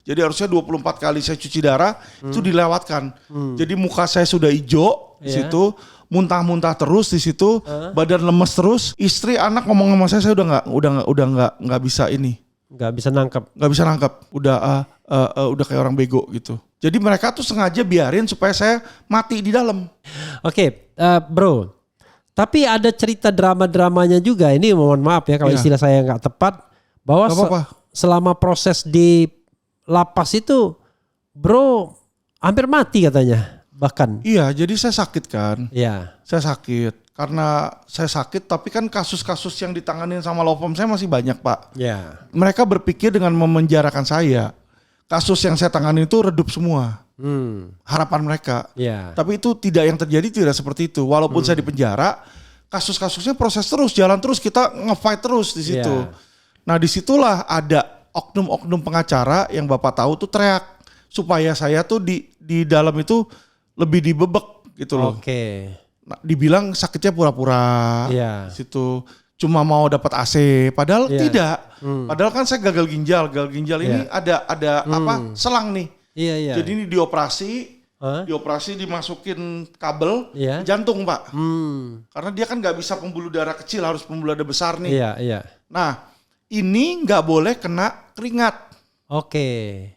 Jadi harusnya 24 kali saya cuci darah itu dilewatkan. Jadi muka saya sudah hijau di situ, muntah-muntah terus di situ, badan lemes terus. Istri, anak ngomong sama saya udah nggak bisa ini. Nggak bisa nangkep. Nggak bisa nangkep. Udah kayak orang bego gitu. Jadi mereka tuh sengaja biarin supaya saya mati di dalam. Oke, bro. Tapi ada cerita drama-dramanya juga. Ini mohon maaf ya kalau istilah saya nggak tepat. Bahwa selama proses di lapas itu, bro hampir mati katanya. Bahkan. Iya, jadi saya sakit kan. Iya. Saya sakit. Karena saya sakit, tapi kan kasus-kasus yang ditanganin sama law firm saya masih banyak, Pak. Iya. Mereka berpikir dengan memenjarakan saya. Kasus yang saya tangani itu redup semua. Harapan mereka. Iya. Tapi itu tidak seperti itu. Walaupun saya di penjara, kasus-kasusnya proses terus, jalan terus, kita nge-fight terus di situ. Yeah. Nah, disitulah ada oknum-oknum pengacara yang Bapak tahu tuh teriak supaya saya tuh di dalam itu lebih dibebek gitu loh. Oke. Nah, dibilang sakitnya pura-pura. Yeah. Situ cuma mau dapat AC, padahal tidak. Padahal kan saya gagal ginjal ini ada apa? Selang nih. Iya, iya. Jadi ini dioperasi dimasukin kabel Iya. jantung, Pak. Karena dia kan nggak bisa pembuluh darah kecil, harus pembuluh darah besar nih. Iya, iya. Nah, ini nggak boleh kena keringat. Oke.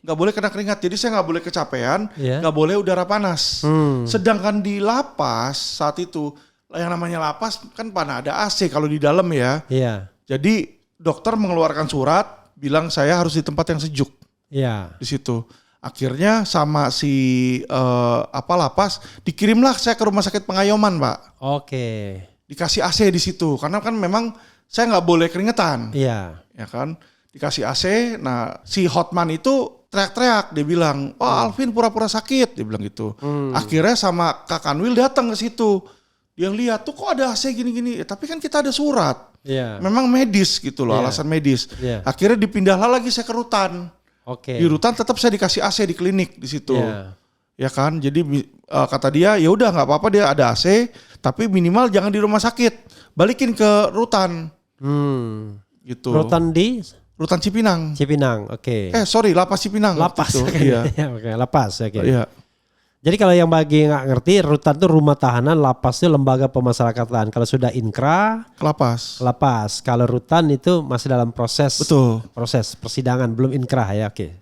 Nggak boleh kena keringat, jadi saya nggak boleh kecapean, Iya. nggak boleh udara panas. Sedangkan di lapas saat itu, yang namanya lapas kan mana ada AC kalau di dalam ya. Iya. Jadi dokter mengeluarkan surat, bilang saya harus di tempat yang sejuk. Iya. Di situ. Akhirnya sama si lapas dikirimlah saya ke rumah sakit Pengayoman, Pak. Oke. Dikasih AC di situ karena kan memang saya nggak boleh keringetan. Iya. Ya kan? Dikasih AC. Nah, si Hotman itu teriak-teriak, dia bilang, "Oh, Alvin pura-pura sakit." Dia bilang gitu. Akhirnya sama Kak Kanwil datang ke situ. Dia lihat tuh kok ada AC gini-gini. Tapi kan kita ada surat. Iya. Memang medis gitu loh, alasan medis. Iya. Akhirnya dipindahlah lagi saya ke rutan. Oke. Di rutan tetap saya dikasih AC di klinik di situ. Iya. Ya kan? Jadi kata dia, ya udah nggak apa-apa dia ada AC, tapi minimal jangan di rumah sakit. Balikin ke rutan. Gitu. Rutan di Rutan Cipinang. Cipinang. Oke. Sorry, Lapas Cipinang. Lapas. Gitu. Iya. Iya. Oke, lapas. Oke. Iya. Jadi kalau yang bagi nggak ngerti, rutan itu rumah tahanan, lapas itu lembaga pemasyarakatan. Kalau sudah inkrah, Lapas. lapas. Kalau rutan itu masih dalam proses. Betul. Proses persidangan, belum inkrah ya. Oke.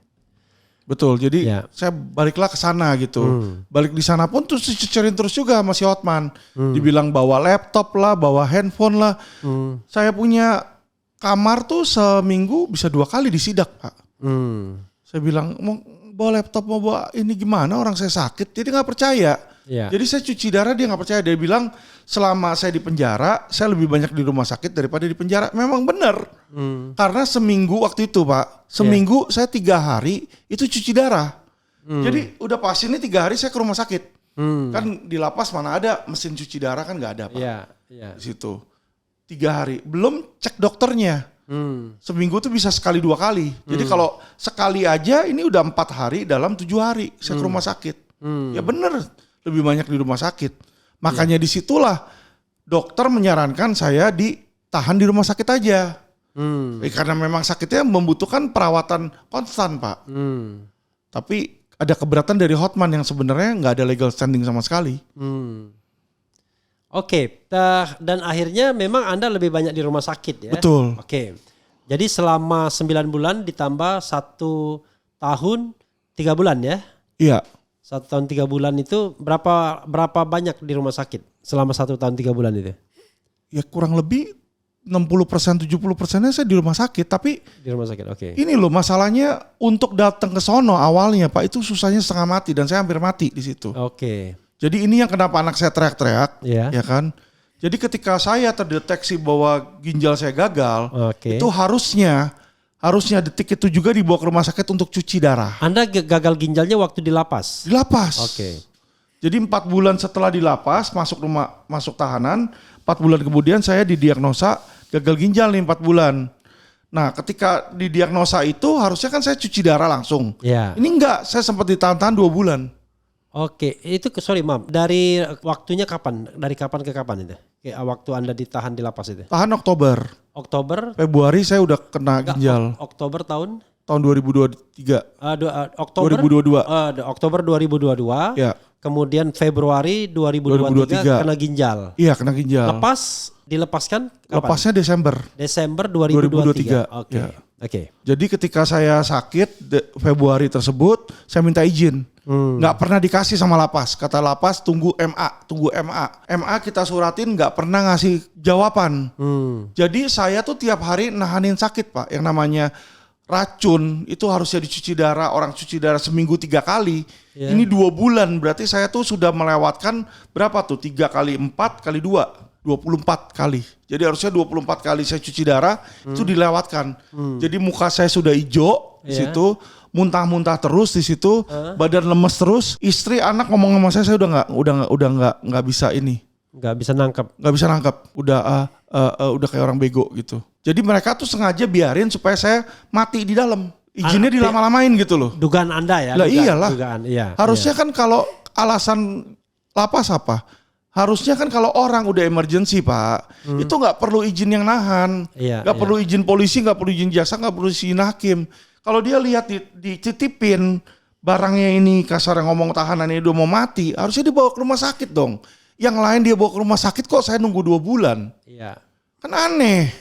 Betul. Jadi Ya. saya baliklah ke sana gitu. Balik di sana pun terus dicecerin terus juga sama si Hotman. Dibilang bawa laptop lah, bawa handphone lah. Saya punya kamar tuh seminggu bisa 2 kali disidak, Pak. Saya bilang mau bawa laptop, mau bawa ini gimana, orang saya sakit. Jadi nggak percaya. Ya. Jadi saya cuci darah, dia nggak percaya. Dia bilang selama saya di penjara, saya lebih banyak di rumah sakit daripada di penjara. Memang benar. Karena seminggu waktu itu, Pak, seminggu saya 3 hari itu cuci darah. Jadi udah pasti ini 3 hari saya ke rumah sakit. Kan di lapas mana ada mesin cuci darah, kan nggak ada, Pak. Iya. Iya. Di situ 3 hari, belum cek dokternya. Seminggu tuh bisa sekali 2 kali. Jadi kalau sekali aja ini udah 4 hari dalam 7 hari saya ke rumah sakit. Ya bener, lebih banyak di rumah sakit. Makanya disitulah dokter menyarankan saya ditahan di rumah sakit aja. Karena memang sakitnya membutuhkan perawatan konstan, Pak. Tapi ada keberatan dari Hotman yang sebenarnya nggak ada legal standing sama sekali. Oke, dan akhirnya memang Anda lebih banyak di rumah sakit ya? Betul. Oke, jadi selama 9 bulan ditambah 1 tahun 3 bulan ya? Iya. 1 tahun 3 bulan itu berapa banyak di rumah sakit selama 1 tahun 3 bulan itu? Ya kurang lebih 60% 70%-nya saya di rumah sakit. Tapi Di rumah sakit, oke. ini loh masalahnya untuk datang ke sono awalnya, Pak, itu susahnya setengah mati dan saya hampir mati di situ. Oke. Jadi ini yang kenapa anak saya teriak-teriak, Iya. ya kan? Jadi ketika saya terdeteksi bahwa ginjal saya gagal, Oke. itu harusnya detik itu juga dibawa ke rumah sakit untuk cuci darah. Anda gagal ginjalnya waktu di lapas? Di lapas. Oke. Jadi 4 bulan setelah di lapas, masuk tahanan, 4 bulan kemudian saya didiagnosa gagal ginjal nih 4 bulan. Nah ketika didiagnosa itu harusnya kan saya cuci darah langsung. Ya. Ini enggak, saya sempat ditahan-tahan 2 bulan. Oke, itu sorry Mam, dari waktunya kapan? Dari kapan ke kapan itu? Waktu Anda ditahan di lapas itu? Tahan Oktober. Oktober? Februari saya udah kena ginjal. Oktober tahun? tahun 2023. Oktober 2022. Oktober 2022. Ya. Kemudian Februari 2023 kena ginjal. Iya, kena ginjal. Dilepaskan kapan? Lepasnya Desember 2023. Oke. Ya. Oke. Jadi ketika saya sakit Februari tersebut, saya minta izin. Nggak pernah dikasih sama lapas. Kata lapas tunggu MA. MA kita suratin nggak pernah ngasih jawaban. Jadi saya tuh tiap hari nahanin sakit Pak. Yang namanya racun itu harusnya dicuci darah. Orang cuci darah seminggu 3 kali. Yeah. Ini 2 bulan. Berarti saya tuh sudah melewatkan berapa tuh? 3 kali 4 kali 2. 24 kali. Jadi harusnya 24 kali saya cuci darah itu dilewatkan. Jadi muka saya sudah hijau di situ, muntah-muntah terus di situ, badan lemes terus. Istri, anak ngomong sama saya udah nggak bisa ini. Nggak bisa nangkep. Udah kayak orang bego gitu. Jadi mereka tuh sengaja biarin supaya saya mati di dalam. Izinnya dilama-lamain gitu loh. Dugaan Anda ya? Lah iyalah. Harusnya kan kalau alasan lapas apa? Harusnya kan kalau orang udah emergency Pak, itu nggak perlu izin yang nahan, nggak perlu izin polisi, nggak perlu izin jaksa, nggak perlu izin hakim. Kalau dia lihat dititipin barangnya ini kasar ngomong tahanannya udah mau mati, harusnya dibawa ke rumah sakit dong. Yang lain dia bawa ke rumah sakit kok saya nunggu 2 bulan, kan aneh.